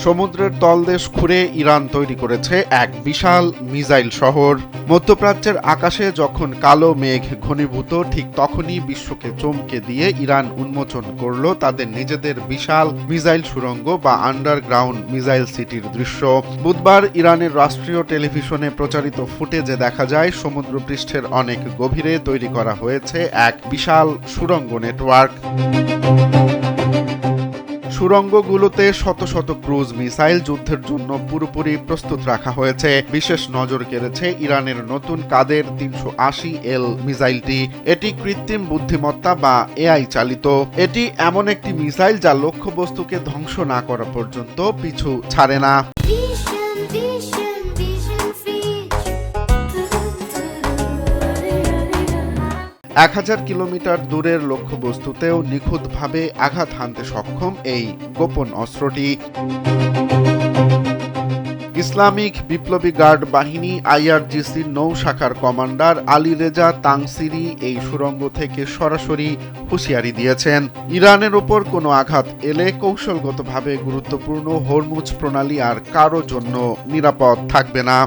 সমুদ্রের তলদেশ খুঁড়ে ইরান তৈরি করেছে এক বিশাল মিসাইল শহর। মধ্যপ্রাচ্যের আকাশে যখন কালো মেঘ ঘনীভূত, ঠিক তখনই বিশ্বকে চমকে দিয়ে ইরান উন্মোচন করল তাদের নিজেদের বিশাল মিসাইল সুড়ঙ্গ বা আন্ডারগ্রাউন্ড মিসাইল সিটির দৃশ্য। বুধবার ইরানের রাষ্ট্রীয় টেলিভিশনে প্রচারিত ফুটেজে দেখা যায় সমুদ্রপৃষ্ঠের অনেক গভীরে তৈরি করা হয়েছে এক বিশাল সুড়ঙ্গ নেটওয়ার্ক। সুড়ঙ্গগুলোতে শত শত ক্রুজ মিসাইল যুদ্ধের জন্য পুরোপুরি প্রস্তুত রাখা হয়েছে। বিশেষ নজর কেড়েছে ইরানের নতুন কাদের 380L মিসাইলটি। এটি কৃত্রিম বুদ্ধিমত্তা বা এআই চালিত। এটি এমন একটি মিসাইল যা লক্ষ্যবস্তুকে ধ্বংস না করা পর্যন্ত পিছু ছাড়ে না। 1000 কিলোমিটার দূরের লক্ষ্যবস্তুতেও নিখুঁতভাবে আঘাত হানতে সক্ষম এই গোপন অস্ত্রটি। ইসলামিক বিপ্লবী গার্ড বাহিনী IRGC নৌ শাখার কমান্ডার আলী রেজা তাংসিরি এই সুড়ঙ্গ থেকে সরাসরি হুঁশিয়ারি দিয়েছেন, ইরানের ওপর কোনো আঘাত এলে কৌশলগতভাবে গুরুত্বপূর্ণ হরমুজ প্রণালী আর কারো জন্য নিরাপদ থাকবে না।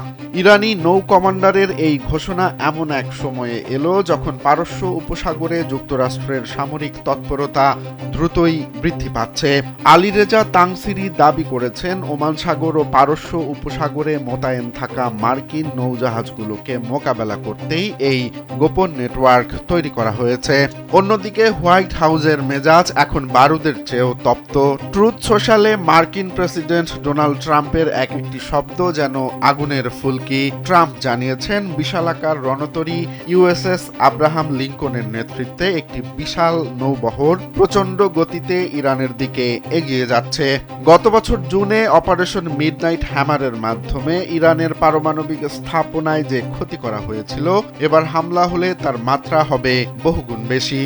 ইরানি নৌ কমান্ডারের এই ঘোষণা এমন এক সময়ে এলো যখন পারস্য উপসাগরে যুক্তরাষ্ট্রের সামরিক তৎপরতা দ্রুতই বৃদ্ধি পাচ্ছে। আলী রেজা তাংসিরি দাবি করেছেন, ওমান সাগর ও পারস্য উপসাগরে মোতায়েন থাকা মার্কিন নৌজাহাজগুলোকে মোকাবেলা করতেই এই গোপন নেটওয়ার্ক তৈরি করা হয়েছে। অন্যদিকে হোয়াইট হাউসের মেজাজ এখন বারুদের চেয়েও তপ্ত। ট্রুথ সোশ্যালে মার্কিন প্রেসিডেন্ট ডোনাল্ড ট্রাম্পের একটি শব্দ যেন আগুনের ফুলকি। ট্রাম্প জানিয়েছেন, বিশালাকার রণতরী USS আব্রাহাম লিঙ্কনের নেতৃত্বে একটি বিশাল নৌবহর প্রচণ্ড গতিতে ইরানের দিকে এগিয়ে যাচ্ছে। গত বছর জুনে অপারেশন মিডনাইট হ্যামারের মাধ্যমে ইরানের পারমাণবিক স্থাপনায় যে ক্ষতি করা হয়েছিল, এবার হামলা হলে তার মাত্রা হবে বহুগুণ বেশি।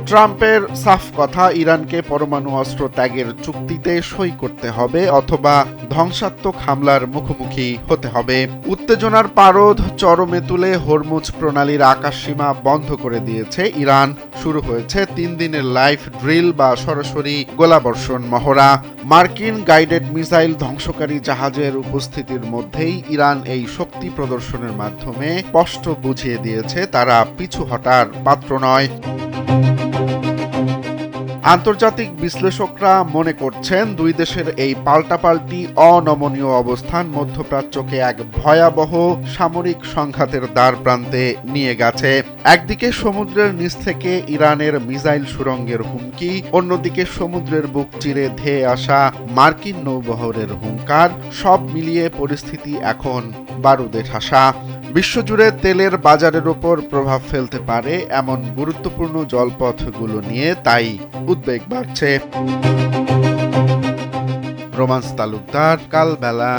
ট্রাম্পের সাফ কথা, ইরানকে পরমাণু অস্ত্র ত্যাগের চুক্তিতে সই করতে হবে অথবা ধ্বংসাত্মক হামলার মুখোমুখি হতে হবে। উত্তেজনার পারদ চরমে তুলে হরমুজ প্রণালীর আকাশসীমা বন্ধ করে দিয়েছে ইরান। শুরু হয়েছে 3 দিনের লাইভ ড্রিল বা সরাসরি গোলাবর্ষণ মহড়া। মার্কিন গাইডেড মিসাইল ধ্বংসকারী জাহাজের উপস্থিতির মধ্যেই ইরান এই শক্তি প্রদর্শনের মাধ্যমে স্পষ্ট বুঝিয়ে দিয়েছে তারা পিছু হটার পাত্র নয়। আন্তর্জাতিক বিশ্লেষকরা মনে করছেন, দুই দেশের এই পাল্টাপাল্টি অনমনীয় অবস্থান মধ্যপ্রাচ্যকে এক ভয়াবহ সামরিক সংঘাতের দ্বারপ্রান্তে নিয়ে গেছে। একদিকে সমুদ্রের নিচ থেকে ইরানের মিসাইল সুড়ঙ্গের হুমকি, অন্যদিকে সমুদ্রের বুক চিরে ধেয়ে আসা মার্কিন নৌবহরের হুঙ্কার। সব মিলিয়ে পরিস্থিতি এখন বারুদে ঠাসা। বিশ্বজুড়ে তেলের বাজারের ওপর প্রভাব ফেলতে পারে এমন গুরুত্বপূর্ণ জলপথগুলো নিয়ে তাই উদ্বেগ বাড়ছে। রোমান্স তালুকদার, কালবেলা।